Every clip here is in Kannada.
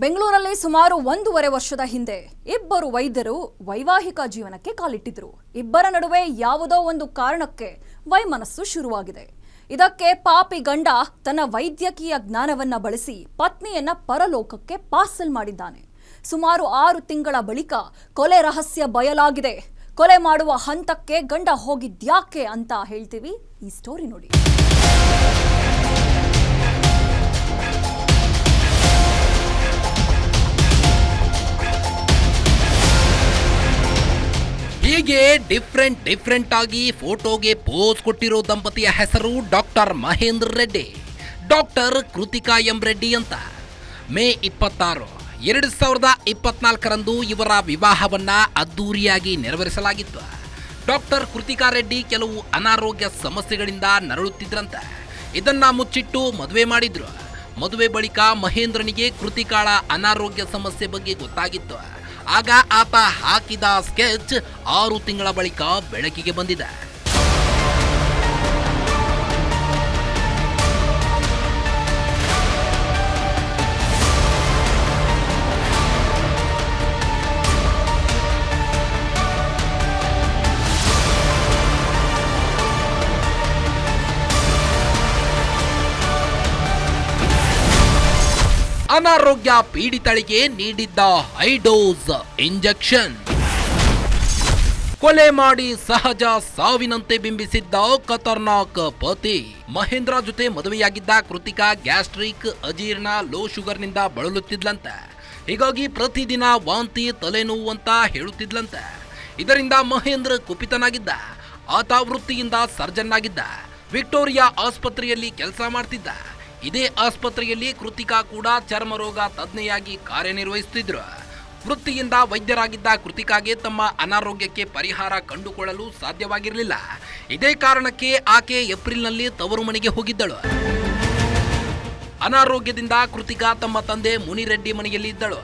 ಬೆಂಗಳೂರಲ್ಲಿ ಸುಮಾರು 1.5 ವರ್ಷದ ಹಿಂದೆ ಇಬ್ಬರು ವೈದ್ಯರು ವೈವಾಹಿಕ ಜೀವನಕ್ಕೆ ಕಾಲಿಟ್ಟಿದ್ರು. ಇಬ್ಬರ ನಡುವೆ ಯಾವುದೋ ಒಂದು ಕಾರಣಕ್ಕೆ ವೈಮನಸ್ಸು ಶುರುವಾಗಿದೆ. ಇದಕ್ಕೆ ಪಾಪಿ ಗಂಡ ತನ್ನ ವೈದ್ಯಕೀಯ ಜ್ಞಾನವನ್ನ ಬಳಸಿ ಪತ್ನಿಯನ್ನ ಪರಲೋಕಕ್ಕೆ ಪಾರ್ಸಲ್ ಮಾಡಿದ್ದಾನೆ. ಸುಮಾರು 6 ತಿಂಗಳ ಬಳಿಕ ಕೊಲೆ ರಹಸ್ಯ ಬಯಲಾಗಿದೆ. ಕೊಲೆ ಮಾಡುವ ಹಂತಕ್ಕೆ ಗಂಡ ಹೋಗಿದ್ಯಾಕೆ ಅಂತ ಹೇಳ್ತೀವಿ. ಈ ಸ್ಟೋರಿ ನೋಡಿ. ಹೀಗೆ ಡಿಫ್ರೆಂಟ್ ಆಗಿ ಫೋಟೋಗೆ ಪೋಸ್ ಕೊಟ್ಟಿರೋ ದಂಪತಿಯ ಹೆಸರು doctor Mahendra Reddy, doctor Krithika M Reddy ಅಂತ. ಮೇ 26, 2024ರಂದು ಇವರ ವಿವಾಹವನ್ನ ಅದ್ದೂರಿಯಾಗಿ ನೆರವೇರಿಸಲಾಗಿತ್ತು. ಡಾಕ್ಟರ್ ಕೃತಿಕಾ ರೆಡ್ಡಿ ಕೆಲವು ಅನಾರೋಗ್ಯ ಸಮಸ್ಯೆಗಳಿಂದ ನರಳುತ್ತಿದ್ರಂತೆ. ಇದನ್ನ ಮುಚ್ಚಿಟ್ಟು ಮದುವೆ ಮಾಡಿದ್ರು. ಮದುವೆ ಬಳಿಕ ಮಹೇಂದ್ರನಿಗೆ ಕೃತಿಕಾಳ ಅನಾರೋಗ್ಯ ಸಮಸ್ಯೆ ಬಗ್ಗೆ ಗೊತ್ತಾಗಿತ್ತು. ಆಗ ಆತ ಹಾಕಿದ ಸ್ಕೆಚ್ 6 ತಿಂಗಳ ಬಳಿಕ ಬೆಳಕಿಗೆ ಬಂದಿದೆ. ಅನಾರೋಗ್ಯ ಪೀಡಿತಳಿಗೆ ನೀಡಿದ್ದ ಹೈ ಡೋಸ್ ಇಂಜೆಕ್ಷನ್, ಕೊಲೆ ಮಾಡಿ ಸಹಜ ಸಾವಿನಂತೆ ಬಿಂಬಿಸಿದ್ದ ಖತರ್ನಾಕ್ ಪತಿ. ಮಹೇಂದ್ರ ಜೊತೆ ಮದುವೆಯಾಗಿದ್ದ ಕೃತಿಕಾ ಗ್ಯಾಸ್ಟ್ರಿಕ್, ಅಜೀರ್ಣ, ಲೋ ಶುಗರ್ನಿಂದ ಬಳಲುತ್ತಿದ್ಲಂತೆ. ಹೀಗಾಗಿ ಪ್ರತಿದಿನ ವಾಂತಿ, ತಲೆನೋವು ಅಂತ ಹೇಳುತ್ತಿದ್ಲಂತೆ. ಇದರಿಂದ ಮಹೇಂದ್ರ ಕುಪಿತನಾಗಿದ್ದ. ಆತ ವೃತ್ತಿಯಿಂದ ಸರ್ಜನ್ ಆಗಿದ್ದ. ವಿಕ್ಟೋರಿಯಾ ಆಸ್ಪತ್ರೆಯಲ್ಲಿ ಕೆಲಸ ಮಾಡ್ತಿದ್ದ. ಇದೇ ಆಸ್ಪತ್ರೆಯಲ್ಲಿ ಕೃತಿಕಾ ಕೂಡ ಚರ್ಮರೋಗ ತಜ್ಞೆಯಾಗಿ ಕಾರ್ಯನಿರ್ವಹಿಸುತ್ತಿದ್ರು. ವೃತ್ತಿಯಿಂದ ವೈದ್ಯರಾಗಿದ್ದ ಕೃತಿಕಾಗೆ ತಮ್ಮ ಅನಾರೋಗ್ಯಕ್ಕೆ ಪರಿಹಾರ ಕಂಡುಕೊಳ್ಳಲು ಸಾಧ್ಯವಾಗಿರಲಿಲ್ಲ. ಇದೇ ಕಾರಣಕ್ಕೆ ಆಕೆ ಏಪ್ರಿಲ್ನಲ್ಲಿ ತವರು ಮನೆಗೆ ಹೋಗಿದ್ದಳು. ಅನಾರೋಗ್ಯದಿಂದ ಕೃತಿಕಾ ತಮ್ಮ ತಂದೆ ಮುನಿರೆಡ್ಡಿ ಮನೆಯಲ್ಲಿ ಇದ್ದಳು.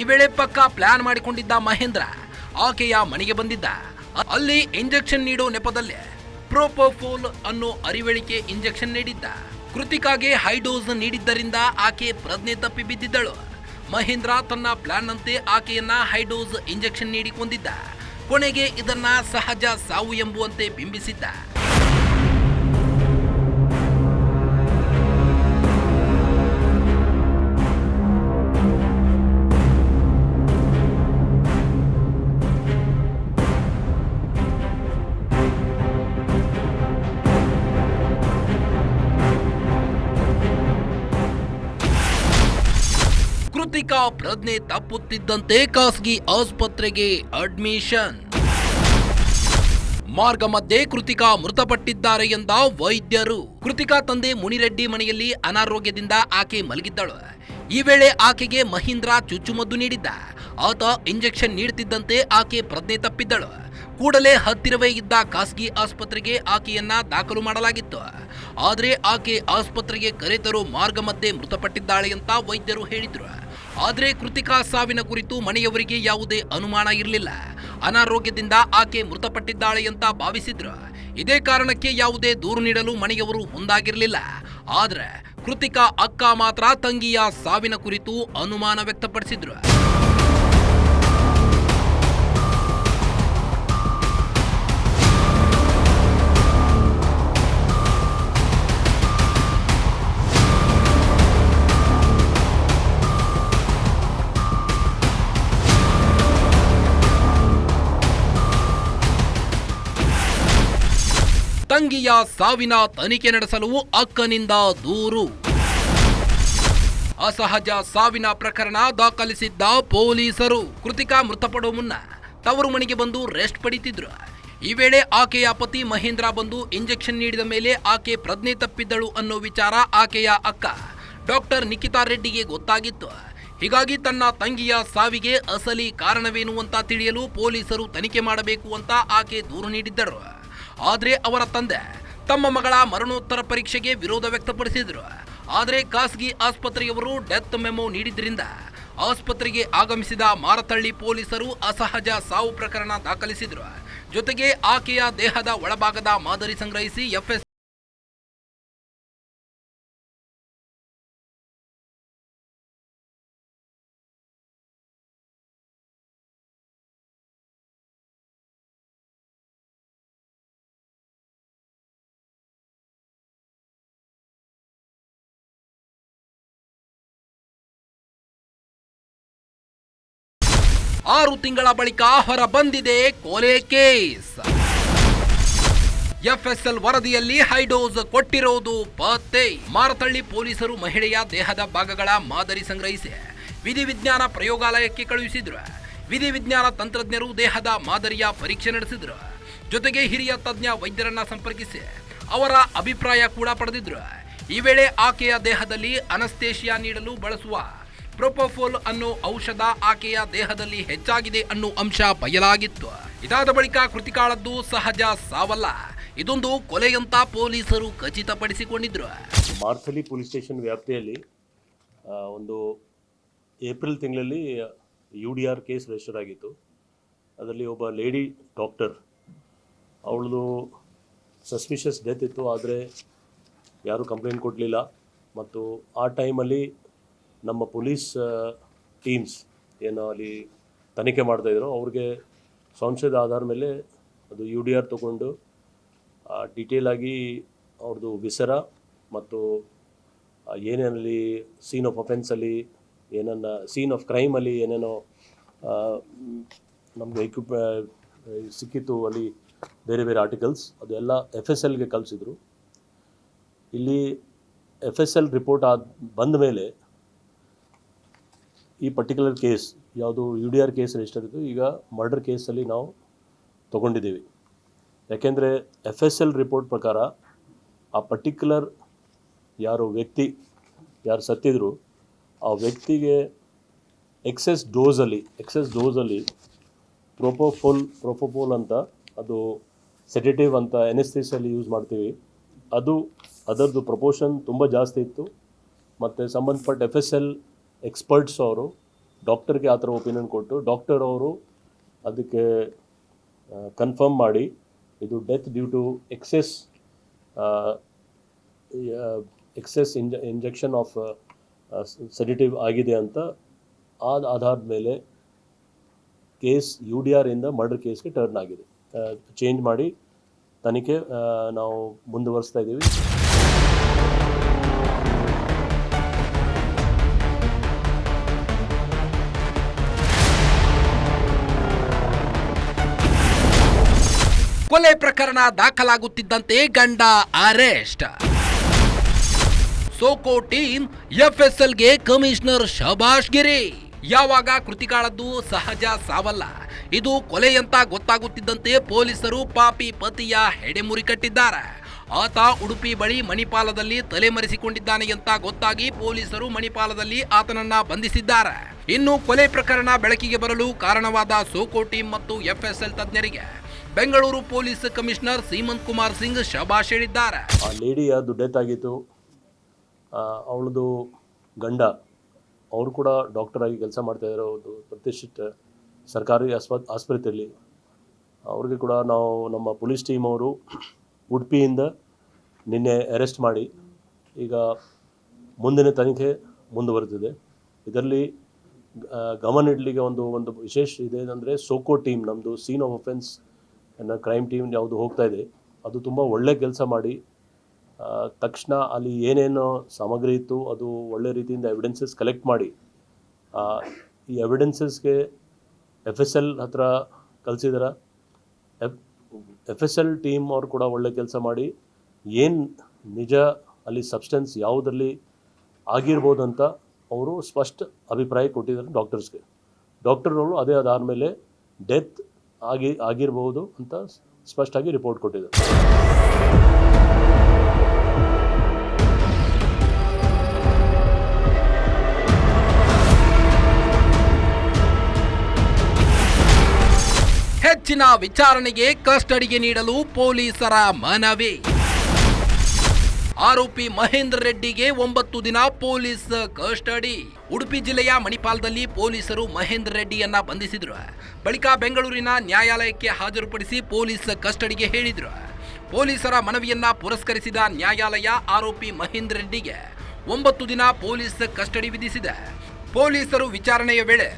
ಈ ವೇಳೆ ಪಕ್ಕಾ ಪ್ಲಾನ್ ಮಾಡಿಕೊಂಡಿದ್ದ ಮಹೇಂದ್ರ ಆಕೆಯ ಮನೆಗೆ ಬಂದಿದ್ದ. ಅಲ್ಲಿ ಇಂಜೆಕ್ಷನ್ ನೀಡೋ ನೆಪದಲ್ಲಿ ಪ್ರೋಪೋಫೋಲ್ ಅನ್ನೋ ಅರಿವಳಿಕೆ ಇಂಜೆಕ್ಷನ್ ನೀಡಿದ್ದ. ಕೃತಿಕಾಗೆ ಹೈ ಡೋಸ್ ನೀಡಿದ್ದರಿಂದ ಆಕೆ ಪ್ರಜ್ಞೆ ತಪ್ಪಿ ಬಿದ್ದಿದ್ದಳು. ಮಹೇಂದ್ರ ತನ್ನ ಪ್ಲಾನ್ ನಂತೆ ಆಕೆಯನ್ನ ಹೈ ಡೋಸ್ ಇಂಜೆಕ್ಷನ್ ನೀಡಿ ಕೊಂದಿದ್ದ. ಕೊನೆಗೆ ಇದನ್ನ ಸಹಜ ಸಾವು ಎಂಬುವಂತೆ ಬಿಂಬಿಸಿದ್ದ. ಕೃತಿಕಾ ಪ್ರಜ್ಞೆ ತಪ್ಪುತ್ತಿದ್ದಂತೆ ಖಾಸಗಿ ಆಸ್ಪತ್ರೆಗೆ ಅಡ್ಮಿಷನ್. ಮಾರ್ಗ ಮಧ್ಯೆ ಕೃತಿಕಾ ಮೃತಪಟ್ಟಿದ್ದಾರೆ ಎಂದ ವೈದ್ಯರು. ಕೃತಿಕಾ ತಂದೆ ಮುನಿರೆಡ್ಡಿ ಮನೆಯಲ್ಲಿ ಅನಾರೋಗ್ಯದಿಂದ ಆಕೆ ಮಲಗಿದ್ದಳು. ಈ ವೇಳೆ ಆಕೆಗೆ ಮಹೇಂದ್ರ ಚುಚ್ಚುಮದ್ದು ನೀಡಿದ್ದ. ಆತ ಇಂಜೆಕ್ಷನ್ ನೀಡುತ್ತಿದ್ದಂತೆ ಆಕೆ ಪ್ರಜ್ಞೆ ತಪ್ಪಿದ್ದಳು. ಕೂಡಲೇ ಹತ್ತಿರವೇ ಇದ್ದ ಖಾಸಗಿ ಆಸ್ಪತ್ರೆಗೆ ಆಕೆಯನ್ನ ದಾಖಲು ಮಾಡಲಾಗಿತ್ತು. ಆದರೆ ಆಕೆ ಆಸ್ಪತ್ರೆಗೆ ಕರೆತರೋ ಮಾರ್ಗ ಮಧ್ಯೆ ಮೃತಪಟ್ಟಿದ್ದಾಳೆ ಅಂತ ವೈದ್ಯರು ಹೇಳಿದ್ರು. ಆದರೆ ಕೃತಿಕಾ ಸಾವಿನ ಕುರಿತು ಮನೆಯವರಿಗೆ ಯಾವುದೇ ಅನುಮಾನ ಇರಲಿಲ್ಲ. ಅನಾರೋಗ್ಯದಿಂದ ಆಕೆ ಮೃತಪಟ್ಟಿದ್ದಾಳೆ ಅಂತ ಭಾವಿಸಿದ್ರು. ಇದೇ ಕಾರಣಕ್ಕೆ ಯಾವುದೇ ದೂರು ನೀಡಲು ಮನೆಯವರು ಮುಂದಾಗಿರಲಿಲ್ಲ. ಆದ್ರೆ ಕೃತಿಕಾ ಅಕ್ಕ ಮಾತ್ರ ತಂಗಿಯ ಸಾವಿನ ಕುರಿತು ಅನುಮಾನ ವ್ಯಕ್ತಪಡಿಸಿದ್ರು. ತಂಗಿಯ ಸಾವಿನ ತನಿಖೆ ನಡೆಸಲು ಅಕ್ಕನಿಂದ ದೂರು. ಅಸಹಜ ಸಾವಿನ ಪ್ರಕರಣ ದಾಖಲಿಸಿದ್ದ ಪೊಲೀಸರು ಕೃತಿಕಾ ಮೃತಪಡುವ ಮುನ್ನ ತವರು ಮನೆಗೆ ಬಂದು ರೆಸ್ಟ್ ಪಡೆಯುತ್ತಿದ್ರು. ಈ ವೇಳೆ ಆಕೆಯ ಪತಿ ಮಹೇಂದ್ರ ಬಂದು ಇಂಜೆಕ್ಷನ್ ನೀಡಿದ ಮೇಲೆ ಆಕೆ ಪ್ರಜ್ಞೆ ತಪ್ಪಿದ್ದಳು ಅನ್ನೋ ವಿಚಾರ ಆಕೆಯ ಅಕ್ಕ ಡಾಕ್ಟರ್ ನಿಖಿತಾ ರೆಡ್ಡಿಗೆ ಗೊತ್ತಾಗಿತ್ತು. ಹೀಗಾಗಿ ತನ್ನ ತಂಗಿಯ ಸಾವಿಗೆ ಅಸಲಿ ಕಾರಣವೇನು ಅಂತ ತಿಳಿಯಲು ಪೊಲೀಸರು ತನಿಖೆ ಮಾಡಬೇಕು ಅಂತ ಆಕೆ ದೂರು ನೀಡಿದ್ದರು. ಆದರೆ ಅವರ ತಂದೆ ತಮ್ಮ ಮಗಳ ಮರಣೋತ್ತರ ಪರೀಕ್ಷೆಗೆ ವಿರೋಧ ವ್ಯಕ್ತಪಡಿಸಿದ್ರು. ಆದರೆ ಖಾಸಗಿ ಆಸ್ಪತ್ರೆಯವರು ಡೆತ್ ಮೆಮೊ ನೀಡಿದ್ರಿಂದ ಆಸ್ಪತ್ರೆಗೆ ಆಗಮಿಸಿದ ಮಾರತಳ್ಳಿ ಪೊಲೀಸರು ಅಸಹಜ ಸಾವು ಪ್ರಕರಣ ದಾಖಲಿಸಿದ್ರು. ಜೊತೆಗೆ ಆಕೆಯ ದೇಹದ ಒಳಭಾಗದ ಮಾದರಿ ಸಂಗ್ರಹಿಸಿ ಎಫ್ಎಸ್ 6 ತಿಂಗಳ ಬಳಿಕ ಹೊರ ಬಂದಿದೆ ಕೊಲೆ ಕೇಸ್. ಎಫ್ಎಸ್ಎಲ್ ವರದಿಯಲ್ಲಿ ಹೈಡೋಸ್ ಕೊಟ್ಟಿರೋದು ಪತ್ತೆ. ಮಾರತಳ್ಳಿ ಪೊಲೀಸರು ಮಹಿಳೆಯ ದೇಹದ ಭಾಗಗಳ ಮಾದರಿ ಸಂಗ್ರಹಿಸಿ ವಿಧಿವಿಜ್ಞಾನ ಪ್ರಯೋಗಾಲಯಕ್ಕೆ ಕಳುಹಿಸಿದ್ರು. ವಿಧಿವಿಜ್ಞಾನ ತಂತ್ರಜ್ಞರು ದೇಹದ ಮಾದರಿಯ ಪರೀಕ್ಷೆ ನಡೆಸಿದ್ರು. ಜೊತೆಗೆ ಹಿರಿಯ ತಜ್ಞ ವೈದ್ಯರನ್ನ ಸಂಪರ್ಕಿಸಿ ಅವರ ಅಭಿಪ್ರಾಯ ಕೂಡ ಪಡೆದಿದ್ರು. ಈ ವೇಳೆ ಆಕೆಯ ದೇಹದಲ್ಲಿ ಅನಸ್ತೇಶಿಯಾ ನೀಡಲು ಬಳಸುವ ಪ್ರೊಪೋಫೋಲ್ ಅನ್ನೋ ಔಷಧ ಆಕೆಯ ದೇಹದಲ್ಲಿ ಹೆಚ್ಚಾಗಿದೆ ಅನ್ನೋ ಅಂಶ ಬಯಲಾಗಿತ್ತು. ಇದಾದ ಬಳಿಕ ಕೃತಿಕಾಳದ್ದು ಸಹಜ ಸಾವಲ್ಲ, ಇದೊಂದು ಕೊಲೆಯಂತ ಪೊಲೀಸರು ಖಚಿತಪಡಿಸಿಕೊಂಡಿದ್ರು. ಮಾರ್ತಳ್ಳಿ ಪೊಲೀಸ್ ಸ್ಟೇಷನ್ ವ್ಯಾಪ್ತಿಯಲ್ಲಿ ಒಂದು ಏಪ್ರಿಲ್ ತಿಂಗಳಲ್ಲಿ UDR ಕೇಸ್ ರಿಜಿಸ್ಟರ್ ಆಗಿತ್ತು. ಅದರಲ್ಲಿ ಒಬ್ಬ ಲೇಡಿ ಡಾಕ್ಟರ್, ಅವಳದು ಸಸ್ಪಿಷಿಯಸ್ ಡೆತ್ ಇತ್ತು, ಆದರೆ ಯಾರೂ ಕಂಪ್ಲೇಂಟ್ ಕೊಡಲಿಲ್ಲ. ಮತ್ತು ಆ ಟೈಮಲ್ಲಿ ನಮ್ಮ ಪೊಲೀಸ್ ಟೀಮ್ಸ್ ಏನು ಅಲ್ಲಿ ತನಿಖೆ ಮಾಡ್ತಾಯಿದ್ರು, ಅವ್ರಿಗೆ ಸಂಶಯದ ಆಧಾರ ಮೇಲೆ ಅದು UDR ತೊಗೊಂಡು ಡೀಟೇಲಾಗಿ ಅವ್ರದ್ದು ವಿಸರ ಮತ್ತು ಏನೇನಲ್ಲಿ ಸೀನ್ ಆಫ್ ಅಫೆನ್ಸಲ್ಲಿ ಏನನ್ನ ಸೀನ್ ಆಫ್ ಕ್ರೈಮಲ್ಲಿ ಏನೇನೋ ನಮಗೆ ಸಿಕ್ಕಿತ್ತು, ಅಲ್ಲಿ ಬೇರೆ ಬೇರೆ ಆರ್ಟಿಕಲ್ಸ್ ಅದೆಲ್ಲ FSLಗೆ ಕಳಿಸಿದ್ರು. ಇಲ್ಲಿ FSL ರಿಪೋರ್ಟ್ ಬಂದ ಮೇಲೆ ಈ ಪರ್ಟಿಕ್ಯುಲರ್ ಕೇಸ್ ಯಾವುದು UDR ಕೇಸ್ ರಿಜಿಸ್ಟರ್ ಇತ್ತು, ಈಗ ಮರ್ಡರ್ ಕೇಸಲ್ಲಿ ನಾವು ತೊಗೊಂಡಿದ್ದೀವಿ. ಯಾಕೆಂದರೆ FSL ರಿಪೋರ್ಟ್ ಪ್ರಕಾರ ಆ ಪರ್ಟಿಕ್ಯುಲರ್ ಯಾರು ವ್ಯಕ್ತಿ ಯಾರು ಸತ್ತಿದ್ರು ಆ ವ್ಯಕ್ತಿಗೆ ಎಕ್ಸೆಸ್ ಡೋಸಲ್ಲಿ ಪ್ರೊಪೋಫೋಲ್ ಅಂತ, ಅದು ಸೆಡೆಟಿವ್ ಅಂತ ಎನೆಸ್ಥೆಸಿಯಲ್ಲಿ ಯೂಸ್ ಮಾಡ್ತೀವಿ, ಅದರದ್ದು ಪ್ರಪೋರ್ಷನ್ ತುಂಬ ಜಾಸ್ತಿ ಇತ್ತು. ಮತ್ತು ಸಂಬಂಧಪಟ್ಟ FSL ಎಕ್ಸ್ಪರ್ಟ್ಸ್ ಅವರು ಡಾಕ್ಟರ್ಗೆ ಆ ಥರ ಒಪಿನಿಯನ್ ಕೊಟ್ಟು ಡಾಕ್ಟರ್ ಅವರು ಅದಕ್ಕೆ ಕನ್ಫರ್ಮ್ ಮಾಡಿ ಇದು death due to excess injection of sedative ಆಗಿದೆ ಅಂತ ಆಧಾರದ ಮೇಲೆ ಕೇಸ್ UDR ಇಂದ ಮರ್ಡರ್ ಕೇಸ್ಗೆ ಟರ್ನ್ ಆಗಿದೆ. ಚೇಂಜ್ ಮಾಡಿ ತನಿಖೆ ನಾವು ಮುಂದುವರಿಸ್ತಾ ಇದ್ದೀವಿ. ಕೊಲೆ ಪ್ರಕರಣ ದಾಖಲಾಗುತ್ತಿದ್ದಂತೆ ಗಂಡ ಅರೆಸ್ಟ್. ಸೋಕೋ ಟೀಮ್ FSLಗೆ ಕಮಿಷನರ್ ಶಬಾಷ್ ಗಿರಿ. ಯಾವಾಗ ಕೃತಿಕಾಳದ್ದು ಸಹಜ ಸಾವಲ್ಲ, ಇದು ಕೊಲೆಯಂತ ಗೊತ್ತಾಗುತ್ತಿದ್ದಂತೆ ಪೊಲೀಸರು ಪಾಪಿ ಪತಿಯ ಹೆಡೆಮುರಿ ಕಟ್ಟಿದ್ದಾರೆ. ಆತ ಉಡುಪಿ ಬಳಿ ಮಣಿಪಾಲದಲ್ಲಿ ತಲೆಮರೆಸಿಕೊಂಡಿದ್ದಾನೆ ಅಂತ ಗೊತ್ತಾಗಿ ಪೊಲೀಸರು ಮಣಿಪಾಲದಲ್ಲಿ ಆತನನ್ನ ಬಂಧಿಸಿದ್ದಾರೆ. ಇನ್ನು ಕೊಲೆ ಪ್ರಕರಣ ಬೆಳಕಿಗೆ ಬರಲು ಕಾರಣವಾದ ಸೋಕೋ ಟೀಮ್ ಮತ್ತು FSL ತಜ್ಞರಿಗೆ ಬೆಂಗಳೂರು ಪೊಲೀಸ್ ಕಮಿಷನರ್ ಸೀಮಂತ್ ಕುಮಾರ್ ಸಿಂಗ್ ಶಬಾಷ್ ಹೇಳಿದ್ದಾರೆ. ಆ ಲೇಡಿಯದು ಡೆತ್ ಆಗಿತ್ತು. ಅವಳದು ಗಂಡ ಅವರು ಕೂಡ ಡಾಕ್ಟರ್ ಆಗಿ ಕೆಲಸ ಮಾಡ್ತಾಯಿದ್ದಾರೆ ಒಂದು ಪ್ರತಿಷ್ಠಿತ ಸರ್ಕಾರಿ ಆಸ್ಪತ್ರೆಯಲ್ಲಿ. ಅವ್ರಿಗೆ ಕೂಡ ನಾವು ನಮ್ಮ ಪೊಲೀಸ್ ಟೀಮ್ ಅವರು ಉಡುಪಿಯಿಂದ ನಿನ್ನೆ ಅರೆಸ್ಟ್ ಮಾಡಿ ಈಗ ಮುಂದಿನ ತನಿಖೆ ಮುಂದುವರೆದಿದೆ. ಇದರಲ್ಲಿ ಗಮನ ಇಡಲಿಕ್ಕೆ ಒಂದು ವಿಶೇಷ ಇದೆ ಅಂದರೆ ಸೋಕೋ ಟೀಮ್, ನಮ್ಮದು scene of offence crime team ಯಾವುದು ಹೋಗ್ತಾ ಇದೆ, ಅದು ತುಂಬ ಒಳ್ಳೆ ಕೆಲಸ ಮಾಡಿ ತಕ್ಷಣ ಅಲ್ಲಿ ಏನೇನು ಸಾಮಗ್ರಿ ಇತ್ತು ಅದು ಒಳ್ಳೆ ರೀತಿಯಿಂದ ಎವಿಡೆನ್ಸಸ್ ಕಲೆಕ್ಟ್ ಮಾಡಿ ಈ ಎವಿಡೆನ್ಸಸ್ಗೆ FSL ಹತ್ರ ಕಳಿಸಿದಾರೆ. FSL ಟೀಮ್ ಅವರು ಕೂಡ ಒಳ್ಳೆ ಕೆಲಸ ಮಾಡಿ ಏನು ನಿಜ ಅಲ್ಲಿ ಸಬ್ಸ್ಟೆನ್ಸ್ ಯಾವುದರಲ್ಲಿ ಆಗಿರ್ಬೋದಂತ ಅವರು ಸ್ಪಷ್ಟ ಅಭಿಪ್ರಾಯ ಕೊಟ್ಟಿದ್ದಾರೆ ಡಾಕ್ಟರ್ಸ್ಗೆ. ಡಾಕ್ಟರ್ಗಳು ಅದೇ ಆದಮೇಲೆ ಡೆತ್ ಆಗಿರ್ಬೋದು ಅಂತ ಸ್ಪಷ್ಟವಾಗಿ ರಿಪೋರ್ಟ್ ಕೊಟ್ಟಿದ್ದಾರೆ. ಹೆಚ್ಚಿನ ವಿಚಾರಣೆಗೆ ಕಸ್ಟಡಿಗೆ ನೀಡಲು ಪೊಲೀಸರ ಮನವಿ. ಆರೋಪಿ ಮಹೇಂದ್ರ ರೆಡ್ಡಿಗೆ 9 ದಿನ ಪೊಲೀಸ್ ಕಸ್ಟಡಿ. ಉಡುಪಿ ಜಿಲ್ಲೆಯ ಮಣಿಪಾಲದಲ್ಲಿ ಪೊಲೀಸರು ಮಹೇಂದ್ರ ರೆಡ್ಡಿಯನ್ನ ಬಂಧಿಸಿದ್ರು. ಬಳಿಕ ಬೆಂಗಳೂರಿನ ನ್ಯಾಯಾಲಯಕ್ಕೆ ಹಾಜರುಪಡಿಸಿ ಪೊಲೀಸ್ ಕಸ್ಟಡಿಗೆ ಹೇಳಿದ್ರು. ಪೊಲೀಸರ ಮನವಿಯನ್ನ ಪುರಸ್ಕರಿಸಿದ ನ್ಯಾಯಾಲಯ ಆರೋಪಿ ಮಹೇಂದ್ರ ರೆಡ್ಡಿಗೆ 9 ದಿನ ಪೊಲೀಸ್ ಕಸ್ಟಡಿ ವಿಧಿಸಿದೆ. ಪೊಲೀಸರು ವಿಚಾರಣೆಯ ವೇಳೆ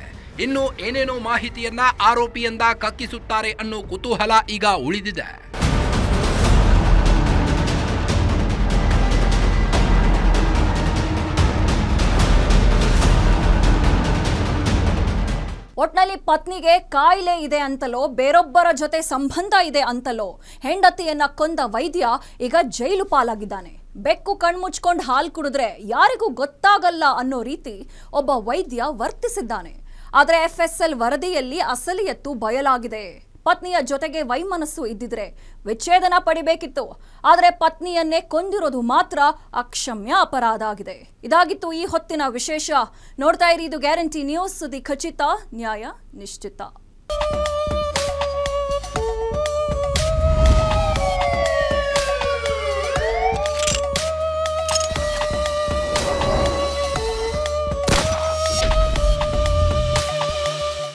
ಇನ್ನು ಏನೇನೋ ಮಾಹಿತಿಯನ್ನ ಆರೋಪಿಯಿಂದ ಕಕ್ಕಿಸುತ್ತಾರೆ ಅನ್ನೋ ಕುತೂಹಲ ಈಗ ಉಳಿದಿದೆ. ಒಟ್ನಲ್ಲಿ ಪತ್ನಿಗೆ ಕಾಯಿಲೆ ಇದೆ ಅಂತಲೋ ಬೇರೊಬ್ಬರ ಜೊತೆ ಸಂಬಂಧ ಇದೆ ಅಂತಲೋ ಹೆಂಡತಿಯನ್ನ ಕೊಂದ ವೈದ್ಯ ಈಗ ಜೈಲು ಪಾಲಾಗಿದ್ದಾನೆ. ಬೆಕ್ಕು ಕಣ್ಮುಚ್ಕೊಂಡು ಹಾಲು ಕುಡಿದ್ರೆ ಯಾರಿಗೂ ಗೊತ್ತಾಗಲ್ಲ ಅನ್ನೋ ರೀತಿ ಒಬ್ಬ ವೈದ್ಯ ವರ್ತಿಸಿದ್ದಾನೆ. ಆದರೆ FSL ವರದಿಯಲ್ಲಿ ಅಸಲಿಯತ್ತು ಬಯಲಾಗಿದೆ. ಪತ್ನಿಯ ಜೊತೆಗೆ ವೈಮನಸ್ಸು ಇದ್ದಿದ್ರೆ ವಿಚ್ಛೇದನ ಪಡಿಬೇಕಿತ್ತು. ಆದರೆ ಪತ್ನಿಯನ್ನೇ ಕೊಂದಿರೋದು ಮಾತ್ರ ಅಕ್ಷಮ್ಯ ಅಪರಾಧ ಆಗಿದೆ. ಇದಾಗಿತ್ತು ಈ ಹೊತ್ತಿನ ವಿಶೇಷ. ನೋಡ್ತಾ ಇರಿ, ಇದು ಗ್ಯಾರಂಟಿ ನ್ಯೂಸ್. ಸುದ್ದಿ ಖಚಿತ, ನ್ಯಾಯ ನಿಶ್ಚಿತ.